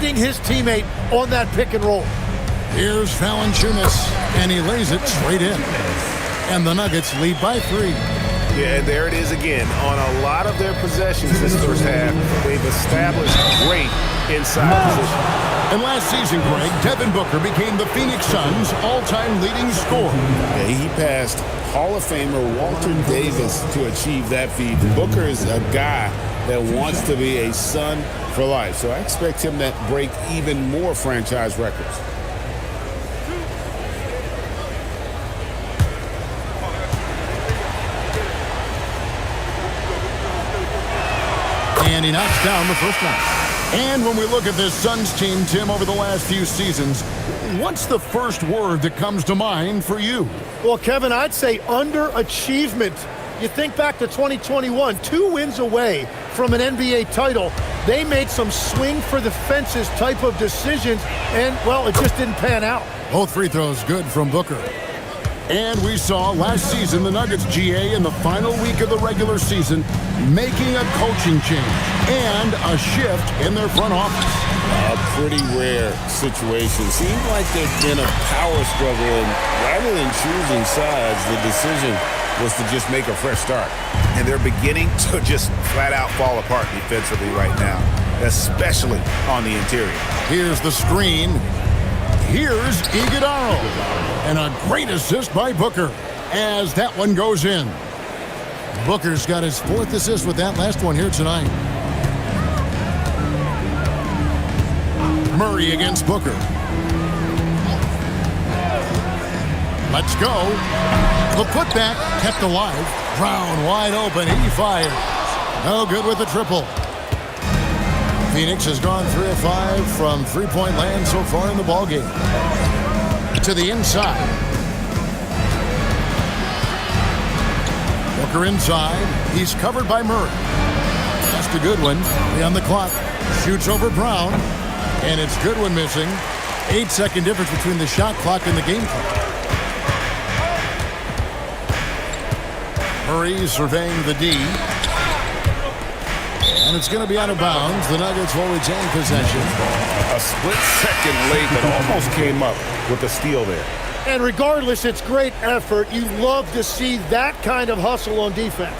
reading his teammate on that pick and roll. Here's Valanciunas, and he lays it straight in. And the Nuggets lead by 3. Yeah, and there it is again. On a lot of their possessions this first half, they've established great inside position. And last season, Greg, Devin Booker became the Phoenix Suns' all-time leading scorer. Yeah, he passed Hall of Famer Walter Davis to achieve that feat. Booker is a guy that wants to be a Sun for life, so I expect him to break even more franchise records. And he knocks down the first one. And when we look at this Suns team, Tim, over the last few seasons, what's the first word that comes to mind for you? Well, Kevin, I'd say underachievement. You think back to 2021, 2 wins away from an NBA title. They made some swing for the fences type of decisions, and, well, it just didn't pan out. Both free throws good from Booker. And we saw last season the Nuggets GA in the final week of the regular season making a coaching change and a shift in their front office. A pretty rare situation. Seems like there's been a power struggle, and rather than choosing sides, the decision was to just make a fresh start. And they're beginning to just flat out fall apart defensively right now, especially on the interior. Here's the screen. Here's Iguodala. And a great assist by Booker as that one goes in. Booker's got his 4th assist with that last one here tonight. Murray against Booker. Let's go. The putback kept alive. Brown wide open. He fires. No good with the triple. Phoenix has gone 3 of 5 from three-point land so far in the ballgame. To the inside. Booker inside. He's covered by Murray. That's a good one. On the clock. Shoots over Brown. And it's Goodwin missing. 8-second difference between the shot clock and the game clock. Murray surveying the D. And it's going to be out of bounds. The Nuggets will retain possession. A split second late that almost came up with a steal there. And regardless, it's great effort. You love to see that kind of hustle on defense.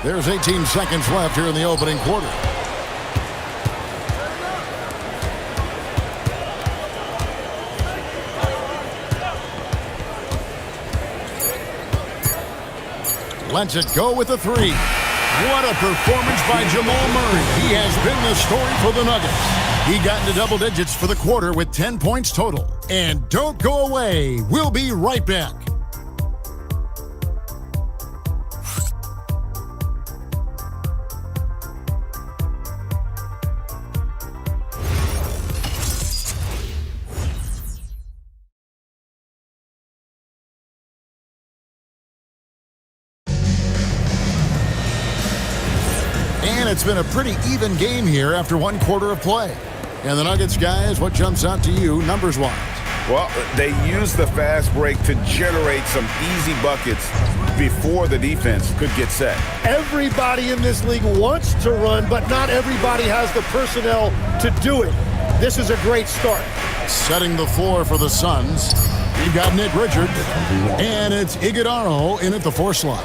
There's 18 seconds left here in the opening quarter. Lets it go with the 3. What a performance by Jamal Murray. He has been the story for the Nuggets. He got into double digits for the quarter with 10 points total. And don't go away. We'll be right back. It's been a pretty even game here after 1 quarter of play. And the Nuggets, guys, what jumps out to you numbers-wise? Well, they used the fast break to generate some easy buckets before the defense could get set. Everybody in this league wants to run, but not everybody has the personnel to do it. This is a great start. Setting the floor for the Suns, we've got Nick Richards, and it's Iguodala in at the 4 slot.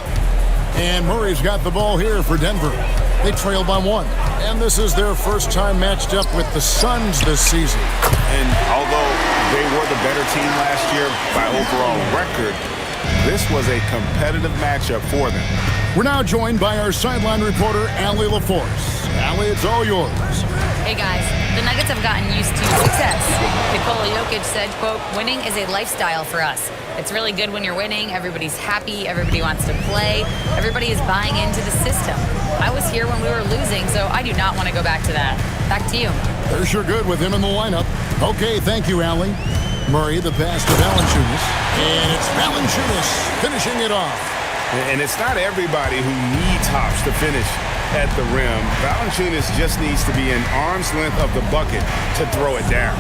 And Murray's got the ball here for Denver. They trail by 1. And this is their first time matched up with the Suns this season. And although they were the better team last year by overall record, this was a competitive matchup for them. We're now joined by our sideline reporter, Allie LaForce. Allie, it's all yours. Hey guys, the Nuggets have gotten used to success. Nikola Jokic said, quote, "Winning is a lifestyle for us. It's really good when you're winning. Everybody's happy. Everybody wants to play. Everybody is buying into the system. I was here when we were losing, so I do not want to go back to that." Back to you. They're sure good with him in the lineup. Okay, thank you, Allie. Murray, the pass to Valanciunas. And it's Valanciunas finishing it off. And it's not everybody who needs hops to finish at the rim. Valanciunas just needs to be an arm's length of the bucket to throw it down.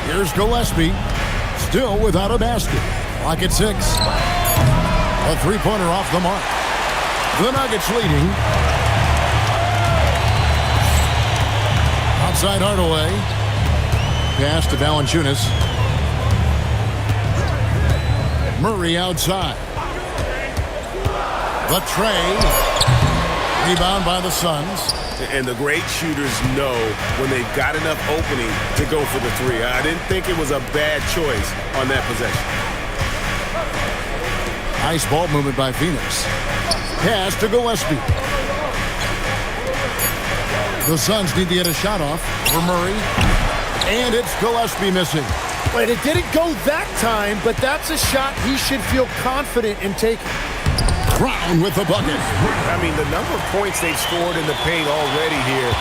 Here's Gillespie, still without a basket. Clock at 6. A three-pointer off the mark. The Nuggets leading. Outside Hardaway. Pass to Valanciunas. Murray outside. The tray. Rebound by the Suns. And the great shooters know when they've got enough opening to go for the three. I didn't think it was a bad choice on that possession. Nice ball movement by Phoenix. Pass to Gillespie. The Suns need to get a shot off for Murray. And it's Gillespie missing. Wait, it didn't go that time, but that's a shot he should feel confident in taking. Brown with the bucket. I mean, the number of points they've scored in the paint already here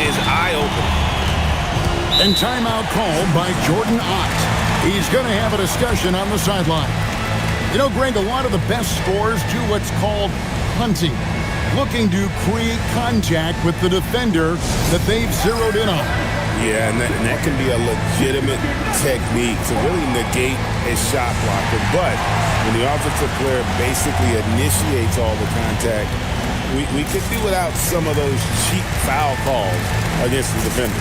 is eye-opening. And timeout called by Jordan Ott. He's going to have a discussion on the sideline. You know, Greg, a lot of the best scorers do what's called hunting, looking to create contact with the defender that they've zeroed in on. Yeah, and that can be a legitimate technique to really negate a shot blocker. But when the offensive player basically initiates all the contact, we could do without some of those cheap foul calls against the defender.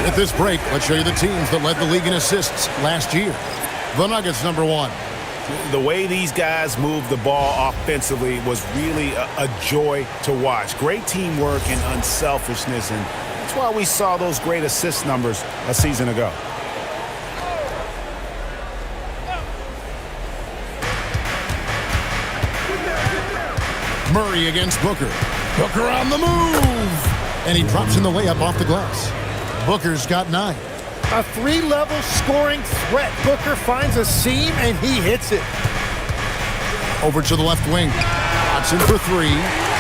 At this break, let's show you the teams that led the league in assists last year. The Nuggets, number 1. The way these guys moved the ball offensively was really a joy to watch. Great teamwork and unselfishness, and that's why we saw those great assist numbers a season ago. Murray against Booker. Booker on the move! And he drops in the layup off the glass. Booker's got 9. A 3-level scoring threat. Booker finds a seam and he hits it. Over to the left wing. Watson for 3.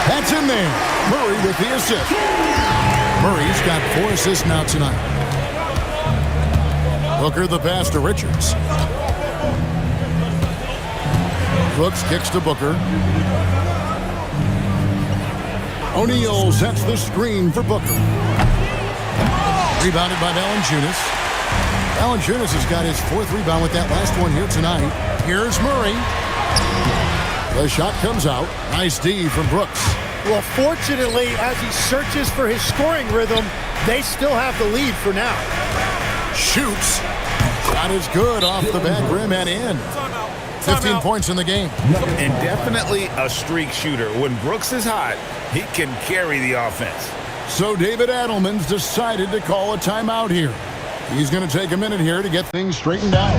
That's in there. Murray with the assist. Murray's got 4 assists now tonight. Booker the pass to Richards. Brooks kicks to Booker. O'Neal sets the screen for Booker. Rebounded by Valanciunas. Valanciunas has got his 4th rebound with that last one here tonight. Here's Murray. The shot comes out. Nice D from Brooks. Well, fortunately, as he searches for his scoring rhythm, they still have the lead for now. Shoots. Shot is good off the back rim and in. 15 points in the game. And definitely a streak shooter. When Brooks is hot, he can carry the offense. So David Adelman's decided to call a timeout here. He's going to take a minute here to get things straightened out.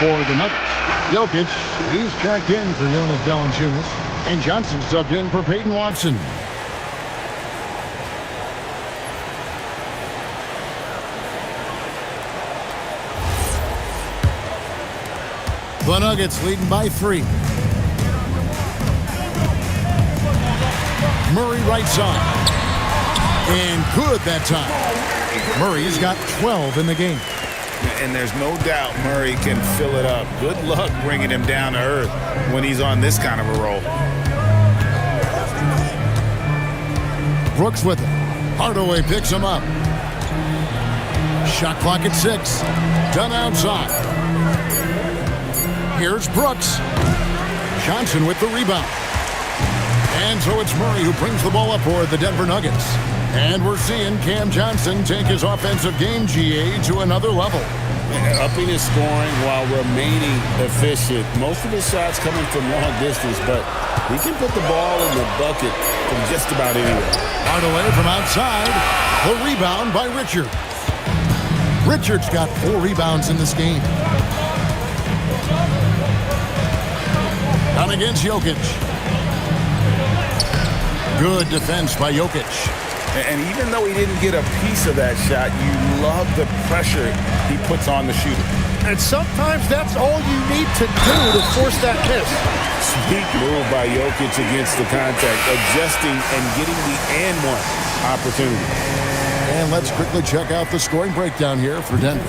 for the Nuggets. Jokic, he's checked in for Jonas Valanciunas. And Johnson subbed in for Peyton Watson. The Nuggets leading by 3. Murray right side. And good that time. Murray's got 12 in the game. And there's no doubt Murray can fill it up. Good luck bringing him down to earth when he's on this kind of a roll. Brooks with it. Hardaway picks him up. Shot clock at 6. Done outside. Here's Brooks. Johnson with the rebound. And so it's Murray who brings the ball up for the Denver Nuggets. And we're seeing Cam Johnson take his offensive game, GA, to another level. Upping his scoring while remaining efficient. Most of his shots coming from long distance, but he can put the ball in the bucket from just about anywhere. Hardaway from outside. The rebound by Richards. Richards got 4 rebounds in this game. Down against Jokic. Good defense by Jokic. And even though he didn't get a piece of that shot, you love the pressure he puts on the shooter. And sometimes that's all you need to do to force that miss. Sneak move by Jokic against the contact, adjusting and getting the and one opportunity. And let's quickly check out the scoring breakdown here for Denver.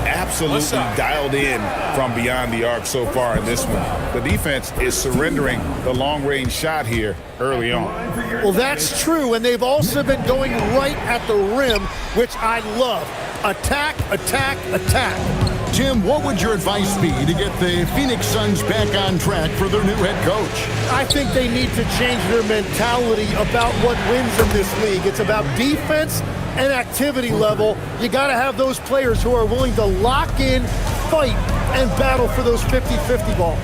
Absolutely dialed in from beyond the arc so far in this one. The defense is surrendering the long-range shot here early on. Well, that's true, and they've also been going right at the rim, which I love. Attack, attack, attack. Jim, what would your advice be to get the Phoenix Suns back on track for their new head coach? I think they need to change their mentality about what wins in this league. It's about defense and activity level. You got to have those players who are willing to lock in, fight, and battle for those 50-50 balls.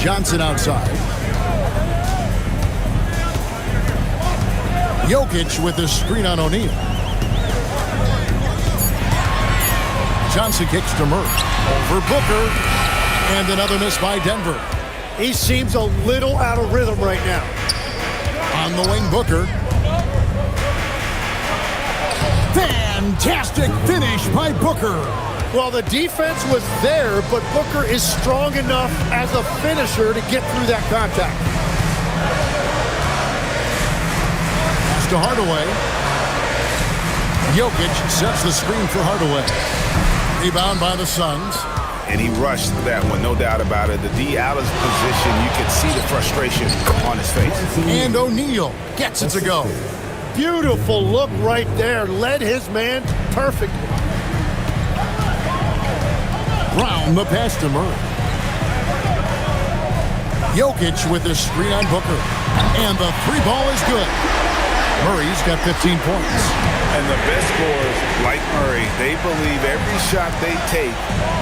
Johnson outside. Jokic with the screen on O'Neal. Johnson kicks to Murray. Over Booker. And another miss by Denver. He seems a little out of rhythm right now. On the wing, Booker. Fantastic finish by Booker. Well, the defense was there, but Booker is strong enough as a finisher to get through that contact. Pass to Hardaway. Jokic sets the screen for Hardaway. Rebound by the Suns. And he rushed that one, no doubt about it. The D out of position, you can see the frustration on his face. And O'Neal gets it to go. Beautiful look right there. Led his man perfectly. Brown the pass to Murray. Jokic with the screen on Booker. And the 3-ball is good. Murray's got 15 points. And the best scorers, like Murray, they believe every shot they take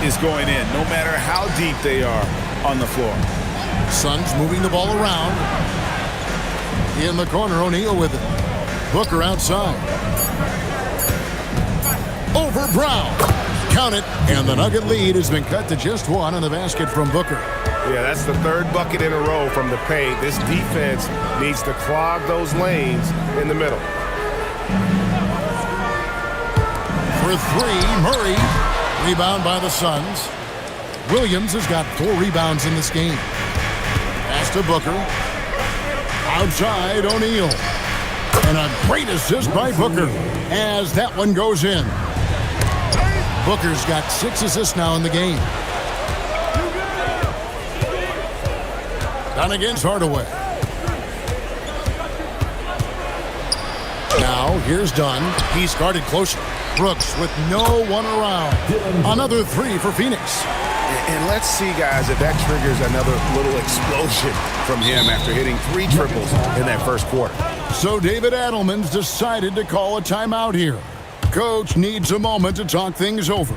is going in, no matter how deep they are on the floor. Suns moving the ball around. In the corner, O'Neal with it. Booker outside. Over Brown. Count it. And the Nugget lead has been cut to just 1 on the basket from Booker. Yeah, that's the 3rd bucket in a row from the paint. This defense needs to clog those lanes in the middle. For 3, Murray. Rebound by the Suns. Williams has got 4 rebounds in this game. Pass to Booker. Outside, O'Neal. And a great assist by Booker as that one goes in. Booker's got 6 assists now in the game. Down against Hardaway. Now, here's Dunn. He's guarded closer. Brooks with no one around. Another 3 for Phoenix. And let's see, guys, if that triggers another little explosion from him after hitting 3 triples in that first quarter. So David Adelman's decided to call a timeout here. Coach needs a moment to talk things over.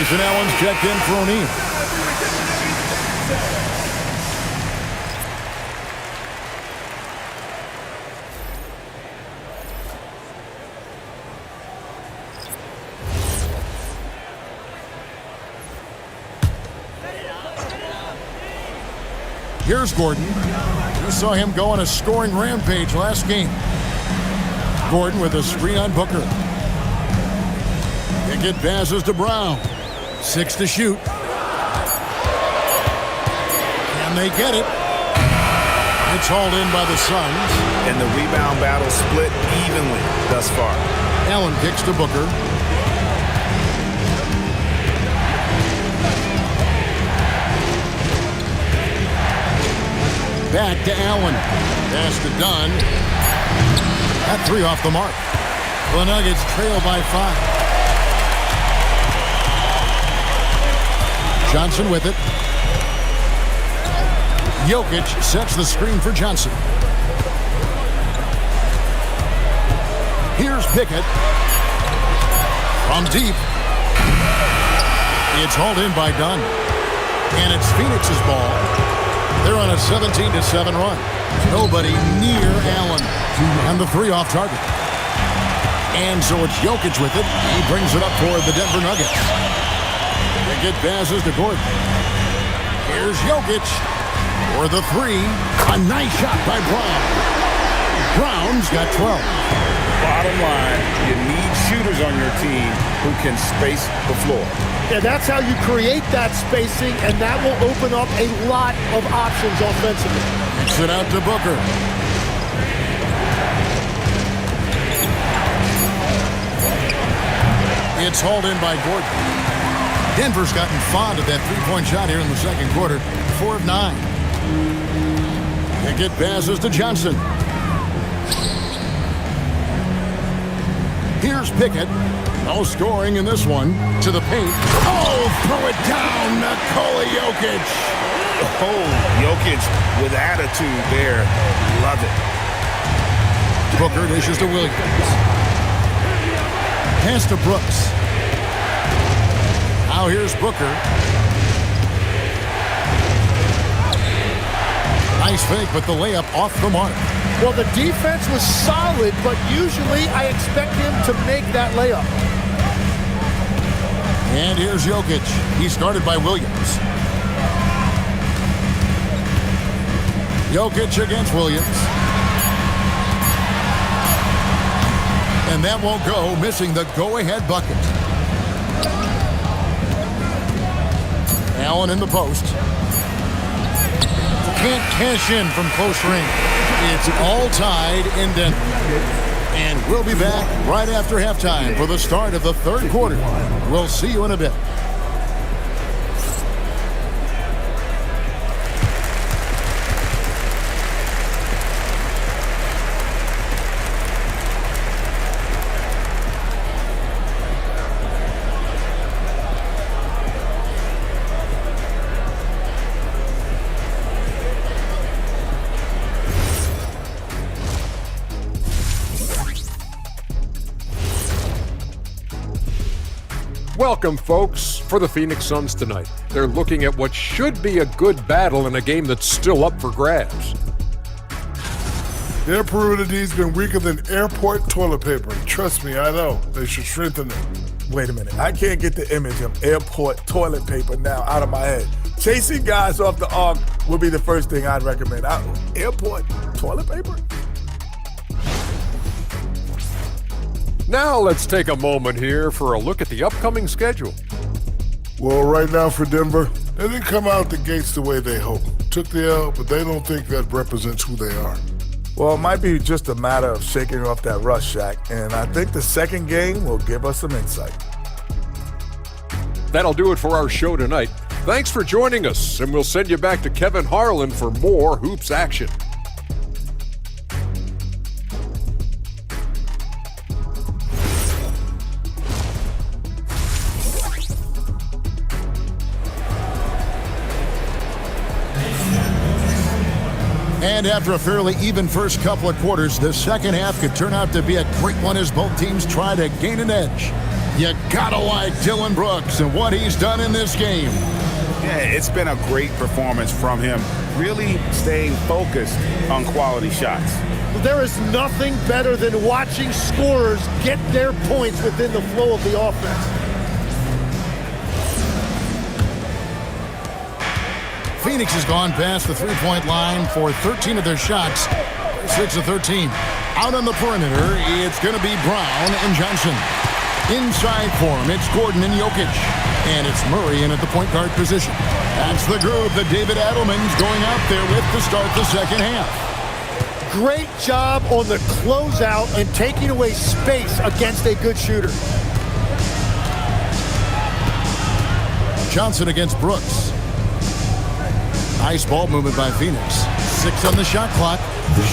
Grayson Allen's checked in for O'Neal. Here's Gordon. We saw him go on a scoring rampage last game. Gordon with a screen on Booker. Pickett passes to Brown. 6 to shoot. Can they get it? It's hauled in by the Suns. And the rebound battle split evenly thus far. Allen kicks to Booker. Back to Allen. Pass to Dunn. That 3 off the mark. The Nuggets trail by 5. Johnson with it. Jokic sets the screen for Johnson. Here's Pickett. From deep. It's hauled in by Dunn. And it's Phoenix's ball. They're on a 17-7 run. Nobody near Allen. And the 3 off target. And so it's Jokic with it. He brings it up toward the Denver Nuggets. Pickett passes to Gordon. Here's Jokic for the 3. A nice shot by Brown. Brown's got 12. Bottom line, you need shooters on your team who can space the floor. Yeah, that's how you create that spacing, and that will open up a lot of options offensively. Kicks it out to Booker. It's hauled in by Gordon. Denver's gotten fond of that three-point shot here in the second quarter. 4 of 9. Pickett passes to Johnson. Here's Pickett. No scoring in this one. To the paint. Oh, throw it down. Nikola Jokic. Oh, Jokic with attitude there. Love it. Booker dishes to Williams. Pass to Brooks. Now here's Booker. Nice fake, but the layup off the mark. Well, the defense was solid, but usually I expect him to make that layup. And here's Jokic. He's guarded by Williams. Jokic against Williams. And that won't go, missing the go-ahead bucket. Allen in the post. Can't cash in from close range. It's all tied in Denver. And we'll be back right after halftime for the start of the third quarter. We'll see you in a bit. Welcome, folks, for the Phoenix Suns tonight. They're looking at what should be a good battle in a game that's still up for grabs. Their perimeter D's been weaker than airport toilet paper. Trust me, I know. They should strengthen it. Wait a minute. I can't get the image of airport toilet paper now out of my head. Chasing guys off the arc would be the first thing I'd recommend. Airport toilet paper? Now let's take a moment here for a look at the upcoming schedule. Well, right now for Denver, they didn't come out the gates the way they hoped. Took the L, but they don't think that represents who they are. Well, it might be just a matter of shaking off that rust, Shaq, and I think the second game will give us some insight. That'll do it for our show tonight. Thanks for joining us, and we'll send you back to Kevin Harlan for more hoops action. And after a fairly even first couple of quarters, the second half could turn out to be a great one as both teams try to gain an edge. You gotta like Dylan Brooks and what he's done in this game. Yeah, it's been a great performance from him, really staying focused on quality shots. There is nothing better than watching scorers get their points within the flow of the offense. Phoenix has gone past the three-point line for 13 of their shots, 6 of 13. Out on the perimeter, it's going to be Brown and Johnson. Inside for him, it's Gordon and Jokic. And it's Murray in at the point guard position. That's the group that David Adelman's going out there with to start the second half. Great job on the closeout and taking away space against a good shooter. Johnson against Brooks. Nice ball movement by Phoenix. 6 on the shot clock.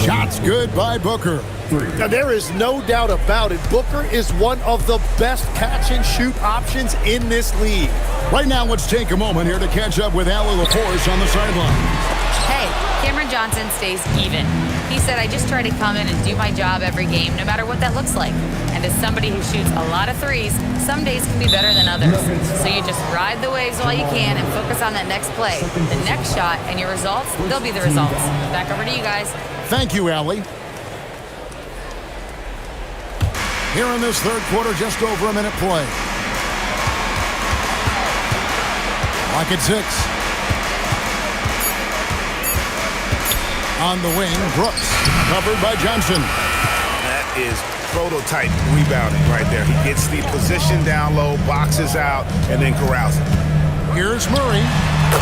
Shots good by Booker. Now, there is no doubt about it. Booker is one of the best catch-and-shoot options in this league. Right now, let's take a moment here to catch up with Allie LaForce on the sideline. Hey, Cameron Johnson stays even. He said, I just try to come in and do my job every game, no matter what that looks like. And as somebody who shoots a lot of threes, some days can be better than others. So you just ride the waves while you can and focus on that next play. The next shot and your results, they'll be the results. Back over to you guys. Thank you, Allie. Here in this third quarter, just over a minute play. Lock at 6. On the wing, Brooks, covered by Johnson. That is prototype rebounding right there. He gets the position down low, boxes out, and then corrals it. Here's Murray.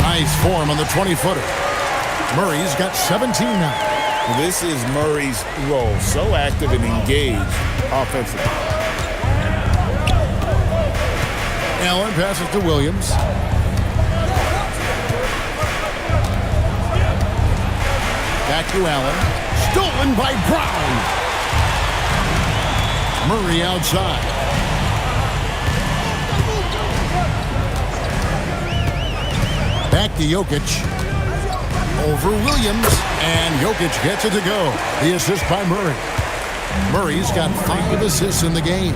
Nice form on the 20-footer. Murray's got 17 now. This is Murray's role, so active and engaged offensively. Allen passes to Williams. Back to Allen. Stolen by Brown. Murray outside. Back to Jokic. Over Williams. And Jokic gets it to go. The assist by Murray. Murray's got 5 assists in the game.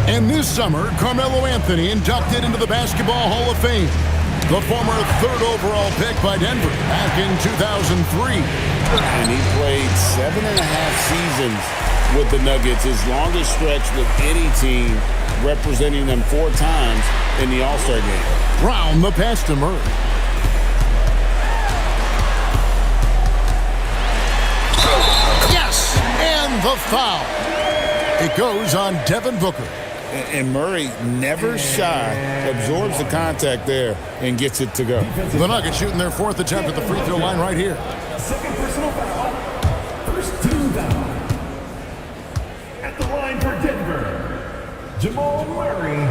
And this summer, Carmelo Anthony inducted into the Basketball Hall of Fame. The former 3rd overall pick by Denver back in 2003. And he played 7.5 seasons with the Nuggets, his longest stretch with any team, representing them 4 times in the All-Star game. Brown the pass to Murray. Yes! And the foul. It goes on Devin Booker. And Murray, never shy, absorbs the contact there and gets it to go. The Nuggets shooting their 4th attempt at the free throw line right here. Second personal foul. First team foul. At the line for Denver, Jamal Murray.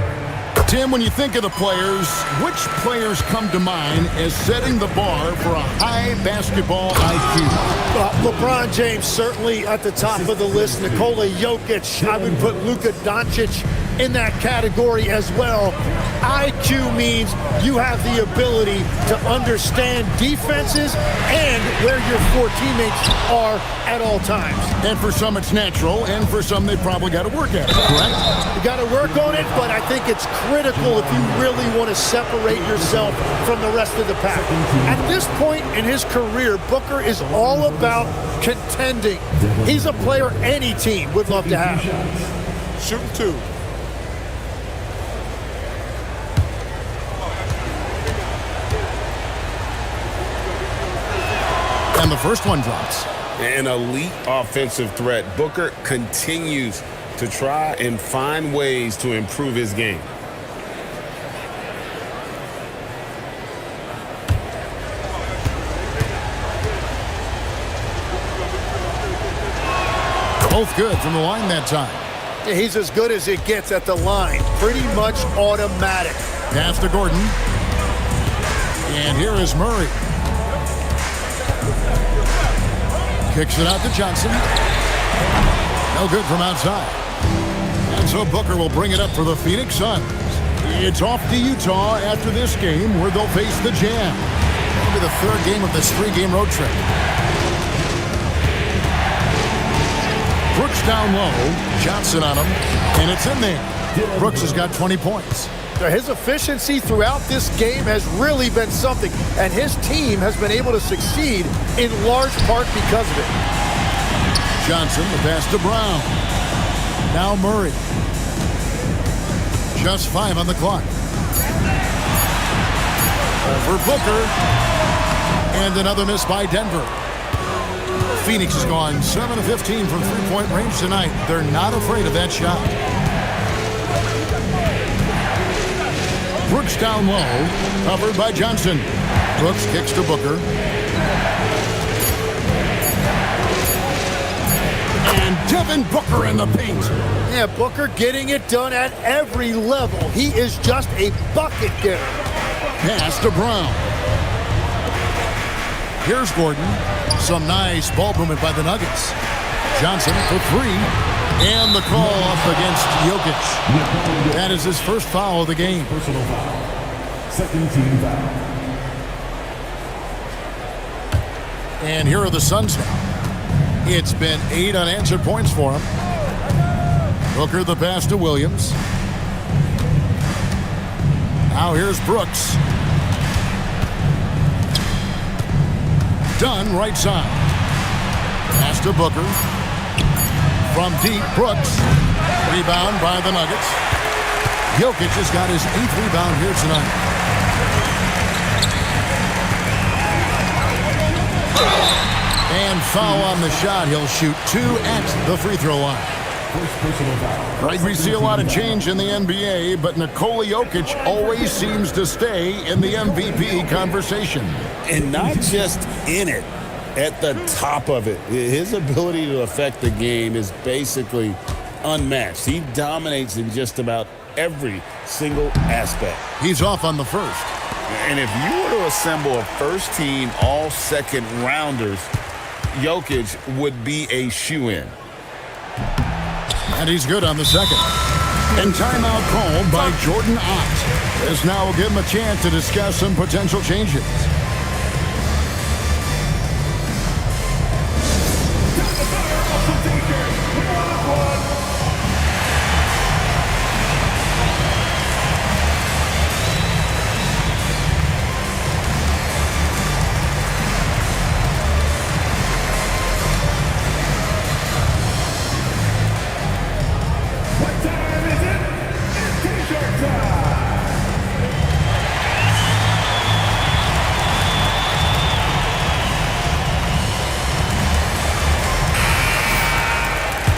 Tim, when you think of the players, which players come to mind as setting the bar for a high basketball IQ? LeBron James certainly at the top of the list. Nikola Jokic, I would put Luka Doncic in that category as well. IQ means you have the ability to understand defenses and where your 4 teammates are at all times. And for some it's natural, and for some they probably got to work at it, correct? You got to work on it, but I think it's critical if you really want to separate yourself from the rest of the pack. At this point in his career, Booker is all about contending. He's a player any team would love to have. Shooting 2. And the first one drops. An elite offensive threat. Booker continues to try and find ways to improve his game. Both good from the line that time. He's as good as it gets at the line. Pretty much automatic. Pass to Gordon. And here is Murray. Kicks it out to Johnson. No good from outside. And so Booker will bring it up for the Phoenix Suns. It's off to Utah after this game where they'll face the Jam. That'll be the 3rd game of this 3-game road trip. Brooks down low. Johnson on him. And it's in there. Brooks has got 20 points. His efficiency throughout this game has really been something, and his team has been able to succeed in large part because of it. Johnson, the pass to Brown. Now Murray. Just 5 on the clock. Over Booker. And another miss by Denver. Phoenix has gone 7 of 15 from three-point range tonight. They're not afraid of that shot. Brooks down low, covered by Johnson. Brooks kicks to Booker. And Devin Booker in the paint. Yeah, Booker getting it done at every level. He is just a bucket getter. Pass to Brown. Here's Gordon. Some nice ball movement by the Nuggets. Johnson for 3. And the call up against Jokic. That is his first foul of the game. Personal foul. Second team foul. And here are the Suns now. It's been 8 unanswered points for him. Booker the pass to Williams. Now here's Brooks. Dunn right side. Pass to Booker. From deep, Brooks. Rebound by the Nuggets. Jokic has got his 8th rebound here tonight. And foul on the shot. He'll shoot 2 at the free throw line. Right, we see a lot of change in the NBA, but Nikola Jokic always seems to stay in the MVP conversation. And not just in it, at the top of it. His ability to affect the game is basically unmatched. He dominates in just about every single aspect. He's off on the first. And if you were to assemble a first-team all-second rounders, Jokic would be a shoo-in. And he's good on the second. And timeout called by Jordan Ott. This now will give him a chance to discuss some potential changes.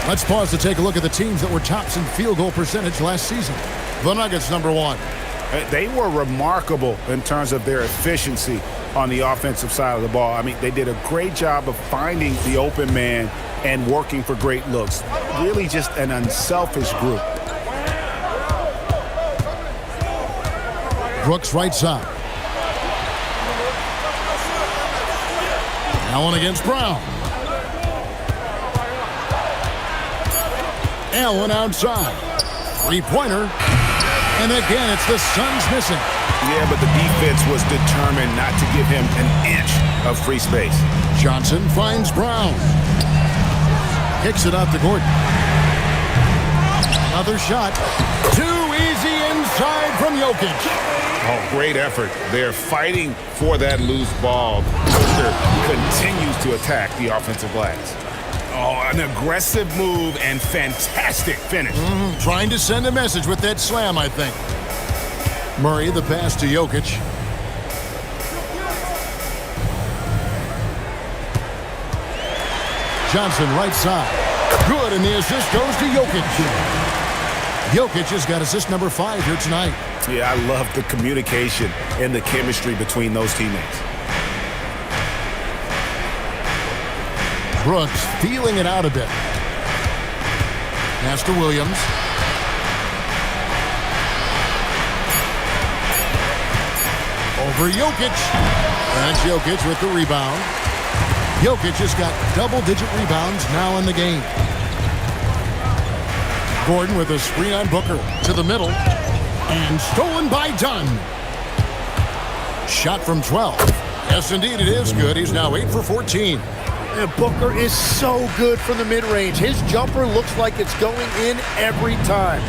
Let's pause to take a look at the teams that were tops in field goal percentage last season. The Nuggets, number 1. They were remarkable in terms of their efficiency on the offensive side of the ball. I mean, they did a great job of finding the open man and working for great looks. Really just an unselfish group. Brooks right side. Allen against Brown. Allen outside. Three-pointer. And again, it's the Suns missing. Yeah, but the defense was determined not to give him an inch of free space. Johnson finds Brown. Kicks it out to Gordon. Another shot. Too easy inside from Jokic. Oh, great effort. They're fighting for that loose ball. Booker continues to attack the offensive glass. Oh, an aggressive move and fantastic finish. Trying to send a message with that slam, I think. Murray, the pass to Jokic. Johnson, right side. Good, and the assist goes to Jokic. Jokic has got assist number 5 here tonight. Yeah, I love the communication and the chemistry between those teammates. Brooks feeling it out a bit. Pass to Williams. Over Jokic. That's Jokic with the rebound. Jokic has got double-digit rebounds now in the game. Gordon with a screen on Booker to the middle. And stolen by Dunn. Shot from 12. Yes, indeed, it is good. He's now 8 for 14. And Booker is so good from the mid-range. His jumper looks like it's going in every time.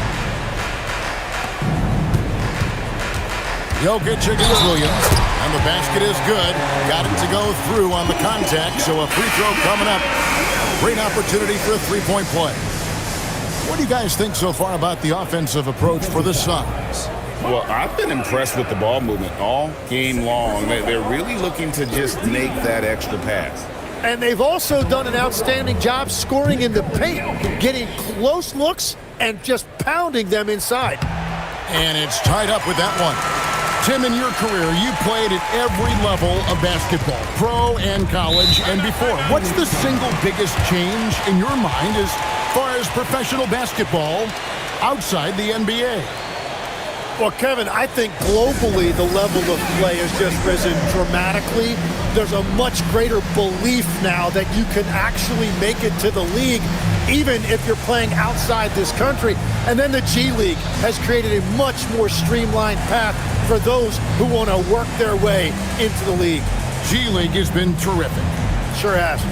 Jokic against Williams. And the basket is good. Got it to go through on the contact, so a free throw coming up. Great opportunity for a three-point play. What do you guys think so far about the offensive approach for the Suns? Well, I've been impressed with the ball movement all game long. They're really looking to just make that extra pass. And they've also done an outstanding job scoring in the paint, getting close looks and just pounding them inside. And it's tied up with that one. Tim, in your career, you played at every level of basketball, pro and college and before. What's the single biggest change in your mind as far as professional basketball outside the NBA? Well, Kevin, I think globally the level of play has just risen dramatically. There's a much greater belief now that you can actually make it to the league, even if you're playing outside this country. And then the G League has created a much more streamlined path for those who want to work their way into the league. G League has been terrific. Sure has.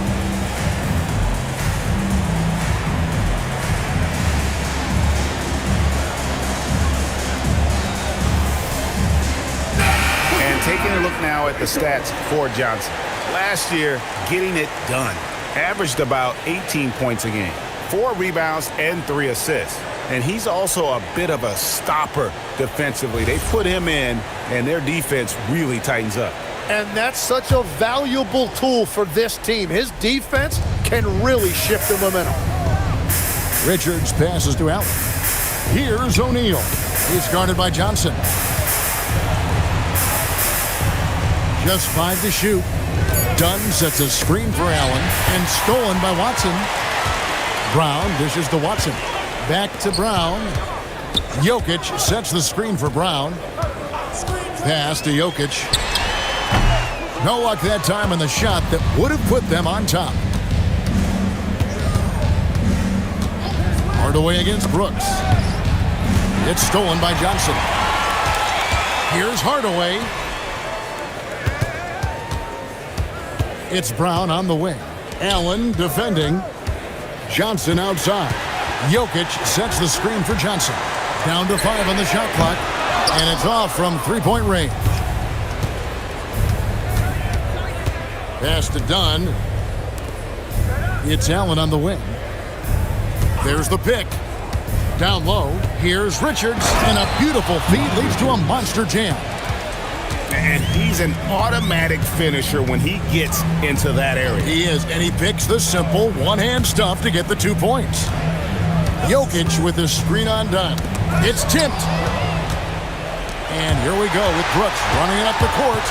Taking a look now at the stats for Johnson. Last year, getting it done. Averaged about 18 points a game, 4 rebounds and 3 assists. And he's also a bit of a stopper defensively. They put him in, and their defense really tightens up. And that's such a valuable tool for this team. His defense can really shift the momentum. Richards passes to Allen. Here's O'Neal. He's guarded by Johnson. Just 5 to shoot. Dunn sets a screen for Allen and stolen by Watson. Brown dishes to Watson. Back to Brown. Jokic sets the screen for Brown. Pass to Jokic. No luck that time on the shot that would have put them on top. Hardaway against Brooks. It's stolen by Johnson. Here's Hardaway. It's Brown on the wing. Allen defending. Johnson outside. Jokic sets the screen for Johnson. Down to 5 on the shot clock. And it's off from three-point range. Pass to Dunn. It's Allen on the wing. There's the pick. Down low. Here's Richards. And a beautiful feed leads to a monster jam. And he's an automatic finisher when he gets into that area. He is, and he picks the simple one-hand stuff to get the 2 points. Jokic with the screen on Dunn. It's tipped. And here we go with Brooks running it up the court.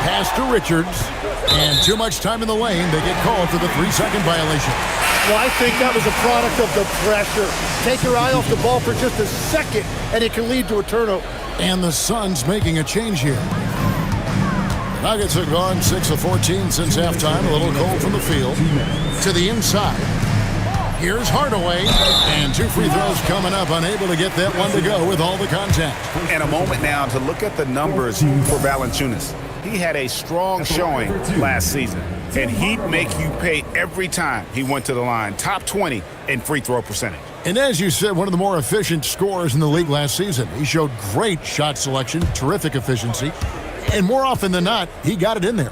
Pass to Richards. And too much time in the lane. They get called for the 3-second violation. Well, I think that was a product of the pressure. Take your eye off the ball for just a second, and it can lead to a turnover. And the Suns making a change here. Nuggets have gone 6 of 14 since halftime. A little cold from the field. To the inside. Here's Hardaway. And 2 free throws coming up. Unable to get that one to go with all the contact. And a moment now to look at the numbers for Valanciunas. He had a strong showing last season. And he'd make you pay every time he went to the line. Top 20 in free throw percentage. And as you said, one of the more efficient scorers in the league last season. He showed great shot selection, terrific efficiency, and more often than not, he got it in there.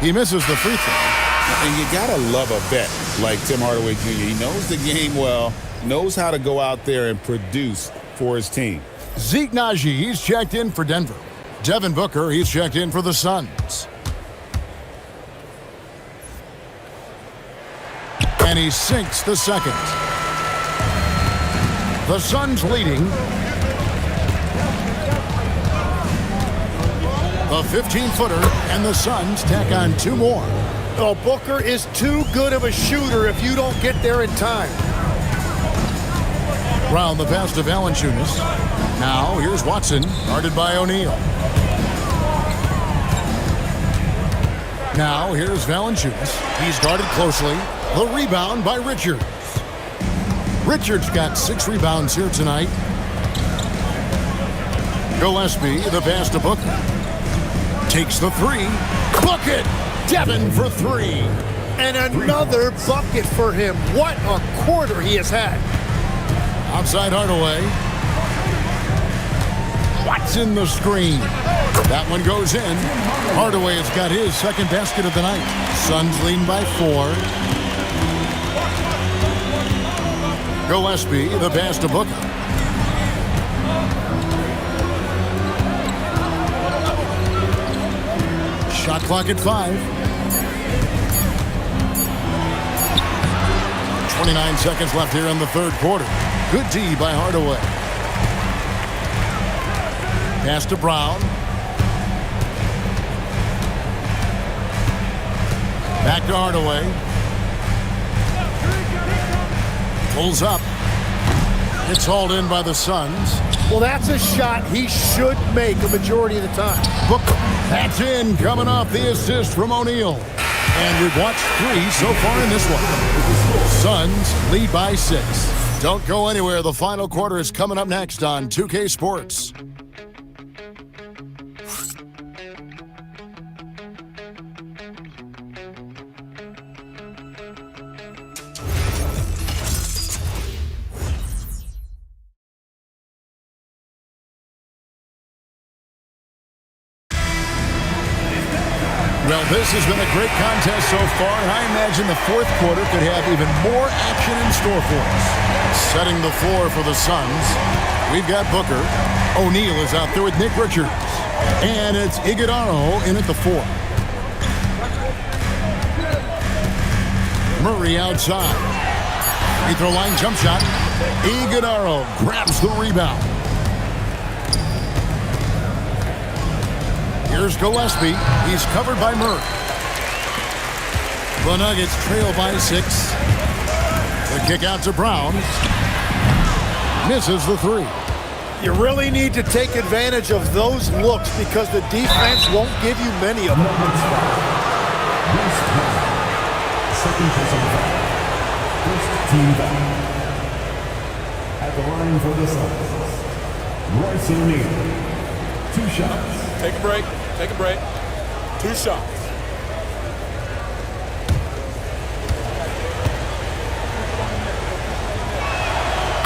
He misses the free throw. And you got to love a vet like Tim Hardaway Jr. He knows the game well, knows how to go out there and produce for his team. Zeke Naji, he's checked in for Denver. Devin Booker, he's checked in for the Suns. And he sinks the second. The Suns leading. The 15-footer, and the Suns tack on 2 more. Oh, Booker is too good of a shooter if you don't get there in time. Brown the pass to Valanciunas. Now here's Watson, guarded by O'Neal. Now here's Valanciunas. He's guarded closely. The rebound by Richards. Richards got 6 rebounds here tonight. Gillespie, the pass to Booker. Takes the 3. Bucket! Devin for 3. And another bucket for him. What a quarter he has had. Outside Hardaway. Watson the screen. That one goes in. Hardaway has got his second basket of the night. Suns leading by 4. Gillespie, the pass to Booker. Shot clock at 5. 29 seconds left here in the third quarter. Good D by Hardaway. Pass to Brown. Back to Hardaway. Pulls up. It's hauled in by the Suns. Well, that's a shot he should make a majority of the time. Booker. That's in, coming off the assist from O'Neal. And we've watched 3 so far in this one. Suns lead by 6. Don't go anywhere. The final quarter is coming up next on 2K Sports. Well, this has been a great contest so far, and I imagine the fourth quarter could have even more action in store for us. Setting the floor for the Suns, we've got Booker. O'Neal is out there with Nick Richards. And it's Iguodala in at the 4. Murray outside. Free throw line jump shot. Iguodala grabs the rebound. Here's Gillespie. He's covered by Murray. The Nuggets trail by 6. The kick out to Brown. Misses the 3. You really need to take advantage of those looks because the defense won't give you many of them. Second personal foul. First team foul. At the line for the Suns, Royce O'Neal. 2 shots. Take a break. Take a break. 2 shots.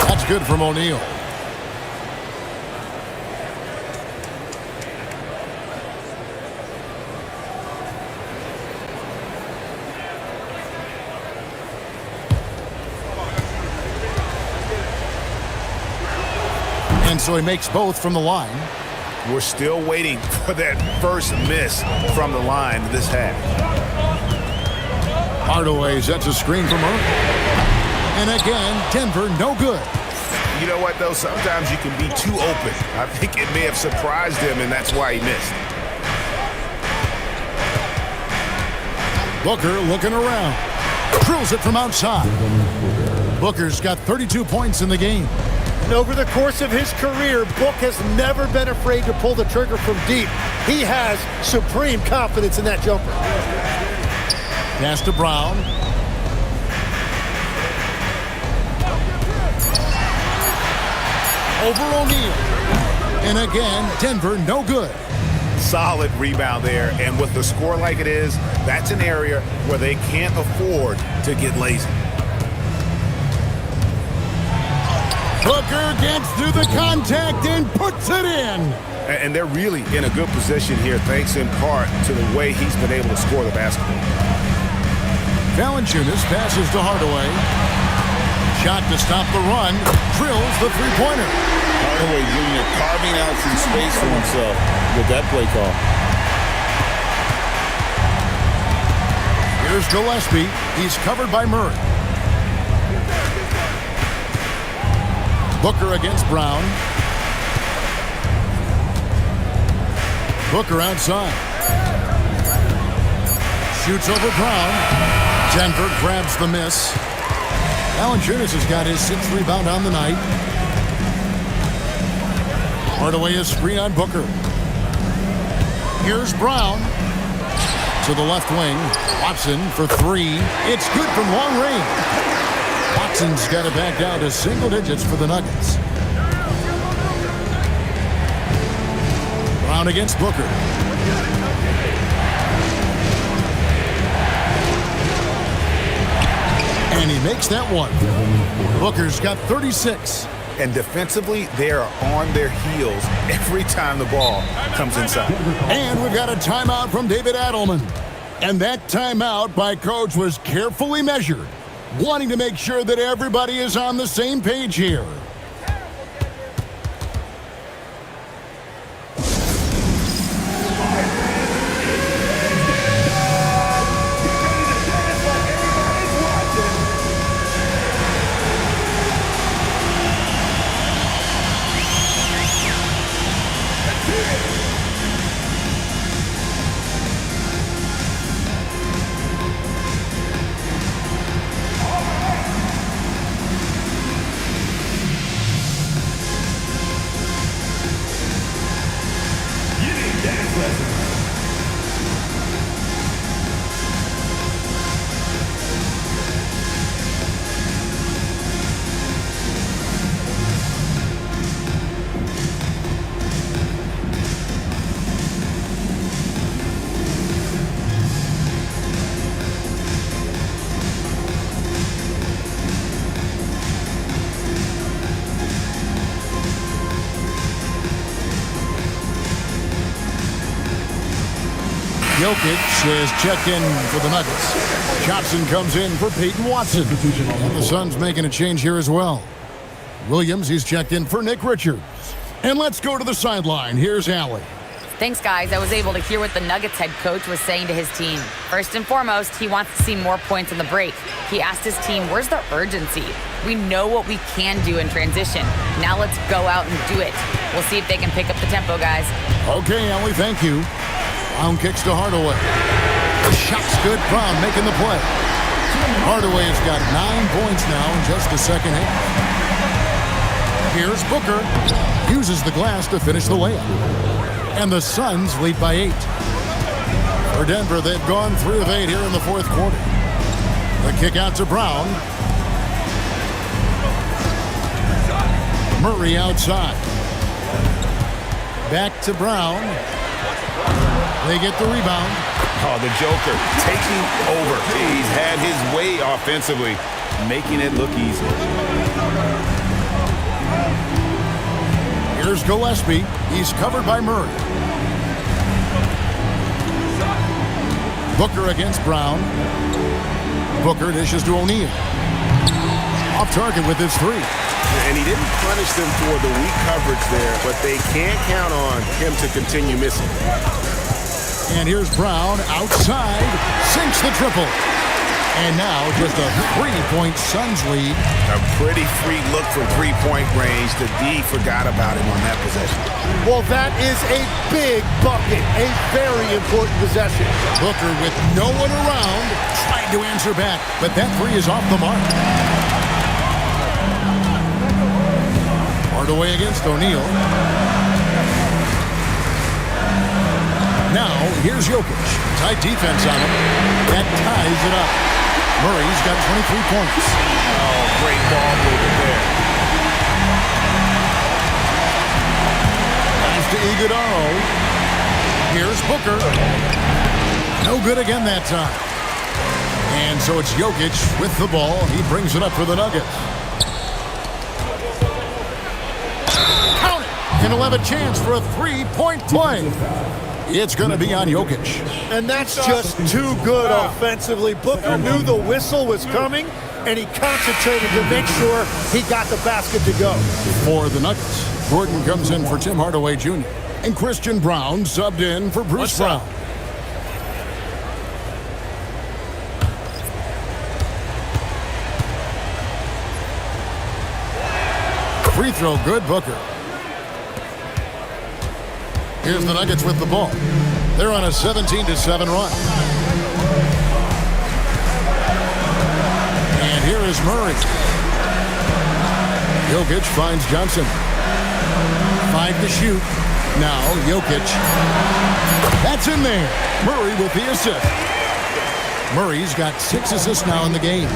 That's good from O'Neal. And so he makes both from the line. We're still waiting for that first miss from the line this half. Hardaway sets a screen from Murray. And again, Denver no good. You know what, though? Sometimes you can be too open. I think it may have surprised him, and that's why he missed. Booker looking around. Drills it from outside. Booker's got 32 points in the game. And over the course of his career, Book has never been afraid to pull the trigger from deep. He has supreme confidence in that jumper. Pass to Brown. Over O'Neal. And again, Denver no good. Solid rebound there, and with the score like it is, that's an area where they can't afford to get lazy. Booker gets through the contact and puts it in. And they're really in a good position here, thanks in part to the way he's been able to score the basketball. Valanciunas passes to Hardaway. Shot to stop the run. Drills the three-pointer. Hardaway Jr. carving out some space for himself with that play call. Here's Gillespie. He's covered by Murray. Booker against Brown. Booker outside. Shoots over Brown. Denver grabs the miss. Valanciunas has got his 6th rebound on the night. Hardaway is screen on Booker. Here's Brown. To the left wing. Watson for 3. It's good from long range. Watson's got it back down to single digits for the Nuggets. Brown against Booker. And he makes that one. Booker's got 36. And defensively, they are on their heels every time the ball comes inside. And we've got a timeout from David Adelman. And that timeout by Coach was carefully measured, wanting to make sure that everybody is on the same page here. Jokic is checked in for the Nuggets. Johnson comes in for Peyton Watson. And the Suns making a change here as well. Williams, he's checked in for Nick Richards. And let's go to the sideline. Here's Allie. Thanks, guys. I was able to hear what the Nuggets head coach was saying to his team. First and foremost, he wants to see more points on the break. He asked his team, where's the urgency? We know what we can do in transition. Now let's go out and do it. We'll see if they can pick up the tempo, guys. Okay, Allie, thank you. Brown kicks to Hardaway. The shot's good. Brown making the play. Hardaway has got 9 points now in just the second half. Here's Booker. Uses the glass to finish the layup. And the Suns lead by 8. For Denver, they've gone 3 of 8 here in the fourth quarter. The kick out to Brown. Murray outside. Back to Brown. They get the rebound. Oh, the Joker taking over. He's had his way offensively, making it look easy. Here's Gillespie. He's covered by Murray. Booker against Brown. Booker dishes to O'Neal. Off target with his 3. And he didn't punish them for the weak coverage there, but they can't count on him to continue missing. And here's Brown outside, sinks the triple. And now just a 3-point Suns lead. A pretty free look from 3-point range. The D forgot about him on that possession. Well, that is a big bucket, a very important possession. Booker with no one around, trying to answer back, but that 3 is off the mark. Hardaway against O'Neal. Now, here's Jokic. Tight defense on him. That ties it up. Murray's got 23 points. Oh, great ball movement there. Pass to Iguodala. Here's Booker. No good again that time. And so it's Jokic with the ball. He brings it up for the Nuggets. Count it! And he'll have a chance for a 3-point play. It's going to be on Jokic. And that's just too good offensively. Booker knew the whistle was coming, and he concentrated to make sure he got the basket to go. For the Nuggets, Gordon comes in for Tim Hardaway Jr. And Christian Brown subbed in for Bruce Brown. Free throw good, Booker. Here's the Nuggets with the ball. They're on a 17-7 run. And here is Murray. Jokic finds Johnson. 5 to shoot. Now Jokic. That's in there. Murray with the assist. Murray's got 6 assists now in the game.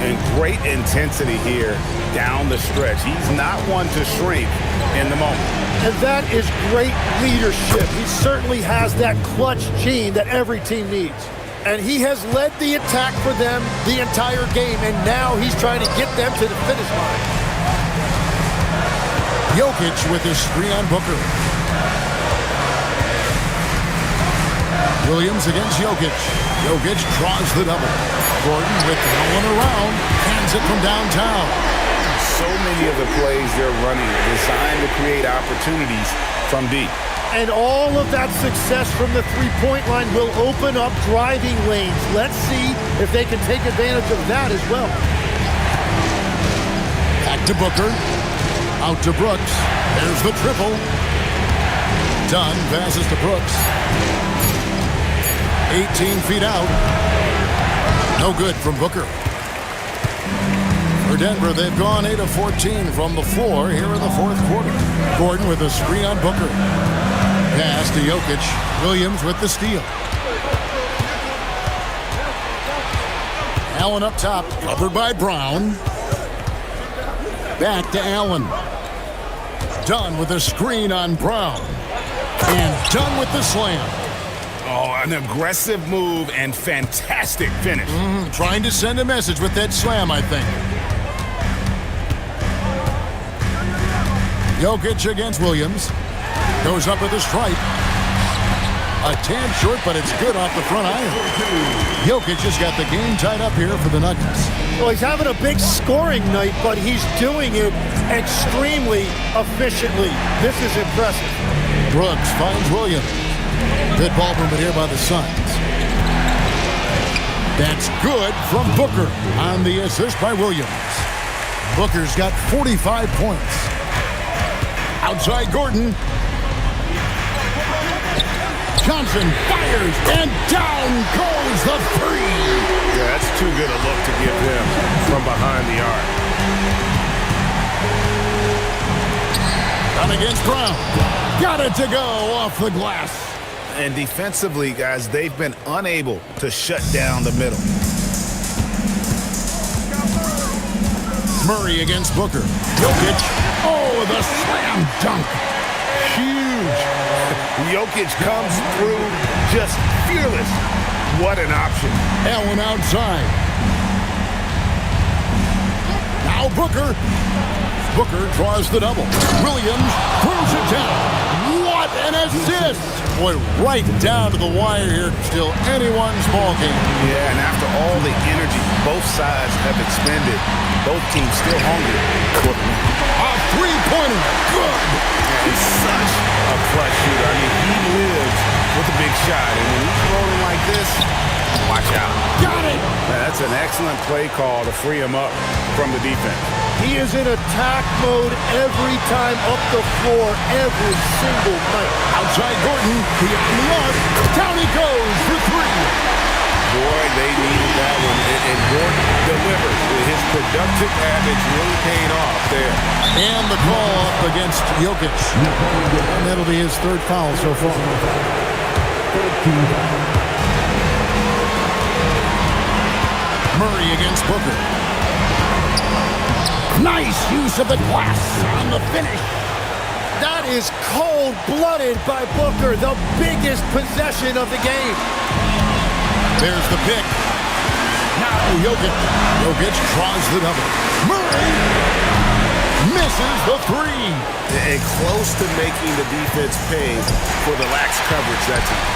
And great intensity here down the stretch. He's not one to shrink in the moment. And that is great leadership. He certainly has that clutch gene that every team needs. And he has led the attack for them the entire game, and now he's trying to get them to the finish line. Jokic with his screen on Booker. Williams against Jokic. Jokic draws the double. Gordon with no one around. Hands it from downtown. So many of the plays they're running are designed to create opportunities from deep. And all of that success from the three-point line will open up driving lanes. Let's see if they can take advantage of that as well. Back to Booker. Out to Brooks. There's the triple. Dunn passes to Brooks. 18 feet out. No good from Booker. For Denver, they've gone 8 of 14 from the floor here in the fourth quarter. Gordon with a screen on Booker. Pass to Jokic. Williams with the steal. Allen up top, covered by Brown. Back to Allen. Dunn with a screen on Brown. And Dunn with the slam. Oh, an aggressive move and fantastic finish. Trying to send a message with that slam, I think. Jokic against Williams. Goes up with a stripe. A tad short, but it's good off the front iron. Jokic has got the game tied up here for the Nuggets. Well, he's having a big scoring night, but he's doing it extremely efficiently. This is impressive. Brooks finds Williams. Good ball movement here by the Suns. That's good from Booker on the assist by Williams. Booker's got 45 points. Outside Gordon. Johnson fires, and down goes the three. Yeah, that's too good a look to give him from behind the arc. Down against Brown. Got it to go off the glass. And defensively, guys, they've been unable to shut down the middle. Murray against Booker. Jokic. Oh, the slam dunk. Huge. Jokic comes through just fearless. What an option. Allen outside. Now Booker. Booker draws the double. Williams throws it down. What an assist! Boy, right down to the wire here. Still anyone's ball game. Yeah, and after all the energy both sides have expended, both teams still hungry for the win. A three-pointer. Good. Yeah, he's such a clutch shooter. I mean, he lives with a big shot. And when he's rolling like this, watch out. Got it. That's an excellent play call to free him up from the defense. He is in attack mode every time up the floor, every single night. Outside Gordon, beyond the arc. Down he goes for three. Boy, they needed that one. And Gordon delivered. His productive habits really paying off there. And the call up against Jokic. And that'll be his third foul so far. Murray against Booker. Nice use of the glass on the finish. That is cold-blooded by Booker, the biggest possession of the game. There's the pick. Now Jokic. Jokic draws the double. Murray misses the three. And close to making the defense pay for the lax coverage that time.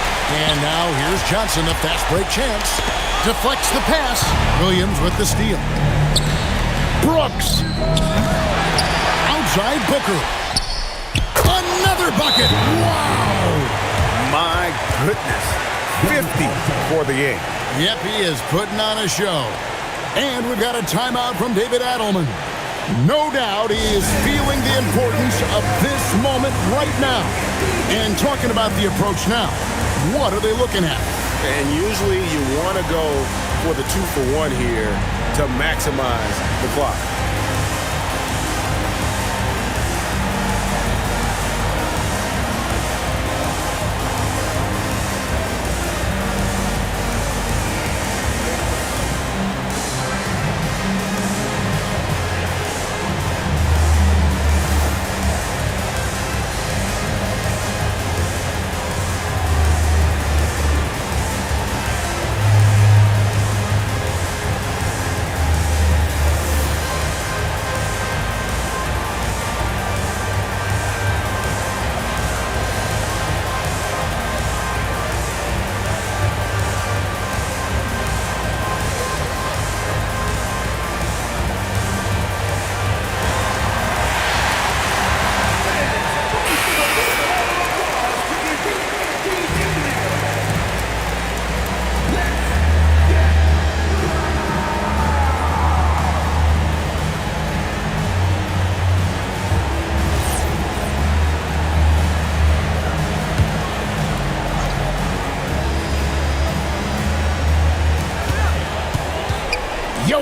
And now here's Johnson, a fast break chance. Deflects the pass. Williams with the steal. Brooks. Outside Booker. Another bucket. Wow. My goodness. 50 for the game. Yep, he is putting on a show. And we've got a timeout from David Adelman. No doubt he is feeling the importance of this moment right now. And talking about the approach now, what are they looking at? And usually you want to go for the 2-for-1 here to maximize the clock.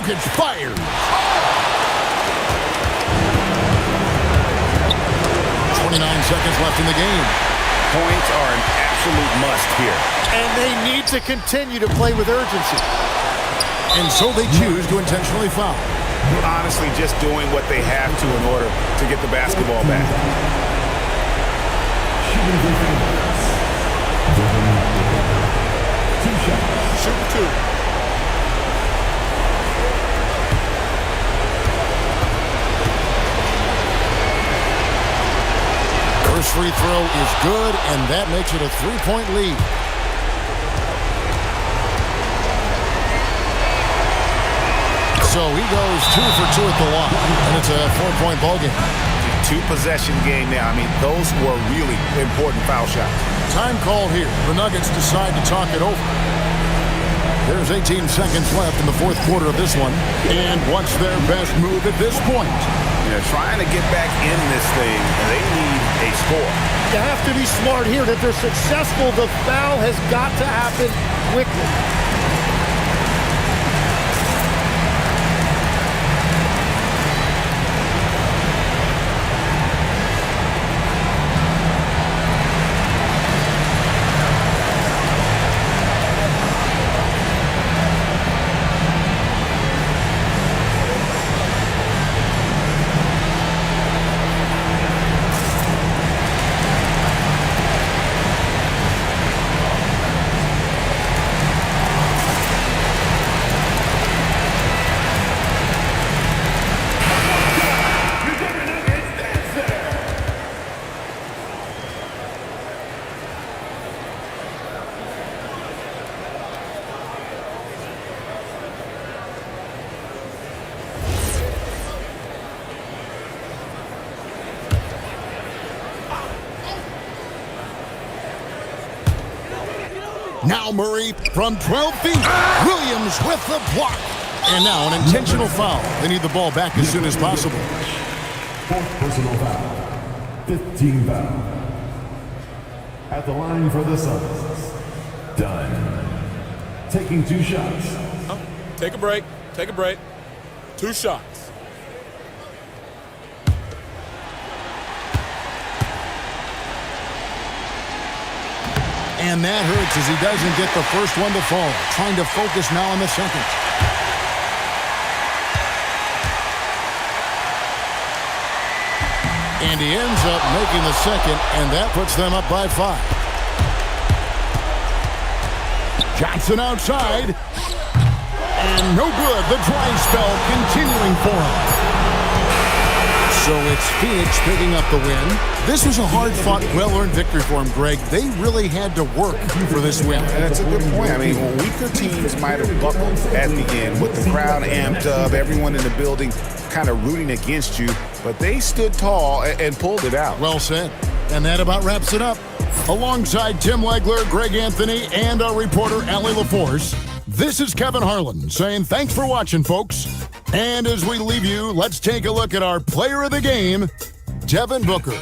Jokic fires. 29 seconds left in the game. Points are an absolute must here. And they need to continue to play with urgency. And so they choose to intentionally foul. Honestly, just doing what they have to in order to get the basketball back. Shooting for Phoenix. Two shots. Shoot two. First free throw is good, and that makes it a 3-point lead. So he goes 2 for 2 at the line, and it's a 4-point ball game. Two-possession game now. I mean, those were really important foul shots. Time call here. The Nuggets decide to talk it over. There's 18 seconds left in the fourth quarter of this one. And what's their best move at this point? Yeah, trying to get back in this thing, and they need a score. You have to be smart here. If they're successful, the foul has got to happen quickly. Now Murray from 12 feet. Williams with the block. And now an intentional foul. They need the ball back as soon as possible. Fourth personal foul. 15 foul. At the line for the Suns. Done. Taking two shots. Take a break. Take a break. 2 shots. And that hurts as he doesn't get the first one to fall. Trying to focus now on the second. And he ends up making the second, and that puts them up by 5. Johnson outside. And no good. The dry spell continuing for him. So it's Phoenix picking up the win. This was a hard-fought, well-earned victory for him, Greg. They really had to work for this win. And that's a good point. I mean, weaker teams might have buckled at the end with the crowd amped up, everyone in the building kind of rooting against you, but they stood tall and pulled it out. Well said. And that about wraps it up. Alongside Tim Legler, Greg Anthony, and our reporter, Allie LaForce, this is Kevin Harlan saying thanks for watching, folks. And as we leave you, let's take a look at our player of the game, Devin Booker.